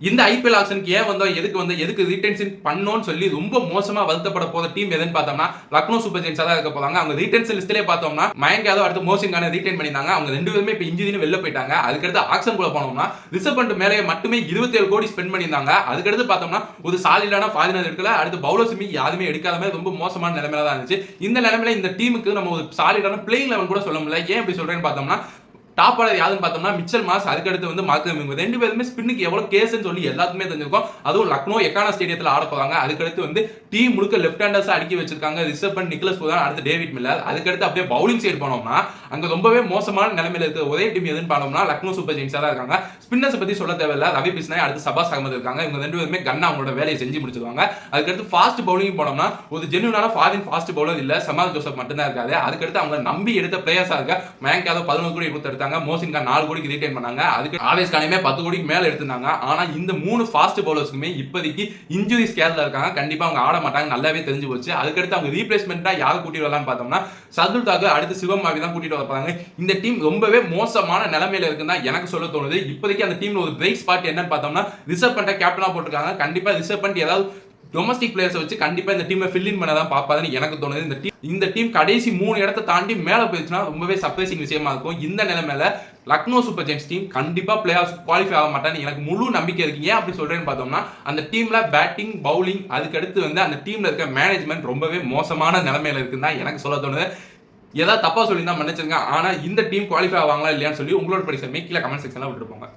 இந்த ஐபிஎல் ஆக்ஷனுக்கு ஏன் வந்தோம், எதுக்கு ரீடென்ஷன் பண்ணோம்னு சொல்லி ரொம்ப மோசமா வருத்தப்பட போற டீம் எதுன்னு பார்த்தோம்னா லக்னோ சூப்பர் ஜெயின்ஸா தான் இருக்க போறாங்க. அவங்க ரீடென்ஷன் லிஸ்ட்லயே பார்த்தோம்னா மயங்க் யாதவ் அடுத்து மோசின் கானை ரீடைன் பண்ணிருந்தாங்க. அவங்க ரெண்டு பேருமே இப்ப இன்ஜுரின்னு வெளில போயிட்டாங்க. அதுக்கடுத்து ஆக்ஷன் குள்ள போனோம்னா ரிஷப் பண்ட் மேலே மட்டுமே 27 கோடி ஸ்பெண்ட் பண்ணியிருந்தாங்க. அதுக்கடுத்து பார்த்தோம்னா ஒரு சாலிடான ஃபாரினர் எடுக்கல. அடுத்து பவுலர்ஸுமே யாருமே எடுக்காத மாதிரி ரொம்ப மோசமான நிலைமையில தான் இருந்துச்சு. இந்த நிலைமையில இந்த டீமுக்கு நம்ம ஒரு சாலிடான பிளேயிங் லெவல் கூட சொல்ல முடியல. ஏன் இப்படி சொல்றேன்னு பார்த்தோம்னா டாப் ஆர்டர் யாருன்னு பார்த்தோம்னா மிச்சல் மாஸ், அதுக்கடுத்து வந்து மார்க்கரம் இவங்க ரெண்டு பேருமே ஸ்பின்னுக்கு எவ்வளவு கேஸ்ன்னு சொல்லி எல்லாத்துக்குமே தெரிஞ்சிருக்கும். அதுவும் லக்னோ எக்கானா ஸ்டேடியத்தில் ஆட போறாங்க. அதுக்கடுத்து வந்து டீம் முழுக்க லெஃப்ட் ஹேண்டர்ஸ் அடுக்கி வச்சிருக்காங்க. ரிஷப் பண்ட், நிக்கலஸ் பூரான், அடுத்து டேவிட் மில்லர். அதுக்கடுத்து அப்படியே பவுலிங் சைடு போனோம்னா அங்க ரொம்பவே மோசமான நிலைமையில இருக்க ஒரே டீம் எதுன்னு பார்த்தோம்னா லக்னோ சூப்பர் ஜெயின்ஸா தான் இருக்காங்க. ஸ்பின்னர்ஸ் பத்தி சொல்ல தேவையில்ல. ரவி பிஸ்னாய், அடுத்து சபாஸ் அகமது இருக்காங்க. இவங்க ரெண்டு பேருமே கன்னா அவங்களோட வேலையை செஞ்சு முடிச்சிருவாங்க. அதுக்கடுத்து ஃபாஸ்ட் பவுலிங் போனோம்னா ஒரு ஜென்யூனான ஃபாரின் ஃபாஸ்ட் பவுலர் இல்ல, சமால் ஜோசப் மட்டும் தான் இருக்காரு. அதுக்கடுத்து அவங்க நம்பி எடுத்த பிளேயர்ஸா இருக்க மயங்க் யாதவ் 11 கோடி கொடுத்து எடுத்தாங்க. மோசின் கான் 4 கோடிக்கு ரீடைன் பண்ணாங்க. அதுக்கு ஆவேஸ் கானையுமே 10 கோடிக்கு மேல எடுத்தாங்க. ஆனா இந்த மூணு ஃபாஸ்ட் பவுலர்ஸ்க்குமே இப்போதைக்கு இன்ஜுரி ஸ்கேர்ல இருக்காங்க. கண்டிப்பா அவங்க ஆட மாட்டாங்க, நல்லாவே தெரிஞ்சு போச்சு. அதுக்கடுத்து அவங்க ரீப்ளேஸ்மெண்டா யாரை கூட்டிட்டு வரலாம்னு பார்த்தோம்னா சர்துல் தாக்கூர், அடுத்து சிவம் மாவி தான் கூட்டிட்டு வரப்பாங்க. இந்த டீம் ரொம்பவே மோசமான நிலைமையில இருக்குன்னு தான் எனக்கு சொல்ல தோணுது. இப்போதைக்கு அந்த டீம்ல ஒரு பிரேக் ஸ்பாட் என்னன்னு பார்த்தோம்னா ரிஷப் பண்ட கேப்டனா போட்டிருக்காங்க. கண்டிப்பா ரிஷப் பண்ட் ஏதாவது டொமஸ்டிக் பிளேயர்ஸ் வச்சு கண்டிப்பா இந்த டீமை ஃபில் இன் பண்ண தான் பார்ப்பாதுன்னு எனக்கு தோணுது. இந்த டீம் கடைசி 3 இடத்தை தாண்டி மேல போயிடுச்சுன்னா ரொம்பவே சர்ப்ரைசிங் விஷயமா இருக்கும். இந்த நிலைமையில லக்னோ சூப்பர் ஜெயின்ஸ் டீம் கண்டிப்பா பிளே ஆஃப் குவாலிஃபை ஆக மாட்டான்னு எனக்கு முழு நம்பிக்கை இருக்கு. ஏன் அப்படி சொல்றேன்னு பார்த்தோம்னா அந்த டீம்ல பேட்டிங், பவுலிங், அதுக்கடுத்து வந்து அந்த டீம்ல இருக்க மேனேஜ்மெண்ட் ரொம்பவே மோசமான நிலைமையில இருக்குன்னு தான் எனக்கு சொல்ல தோணுது. ஏதாவது தப்பா சொல்லி தான் மன்னிச்சிருங்க. ஆனா இந்த டீம் குவாலிஃபை ஆவாங்களா இல்லையான்னு சொல்லி உங்களோட படிச்சமே கீழே கமெண்ட் செக்ஷன்ல விட்டுருப்போங்க.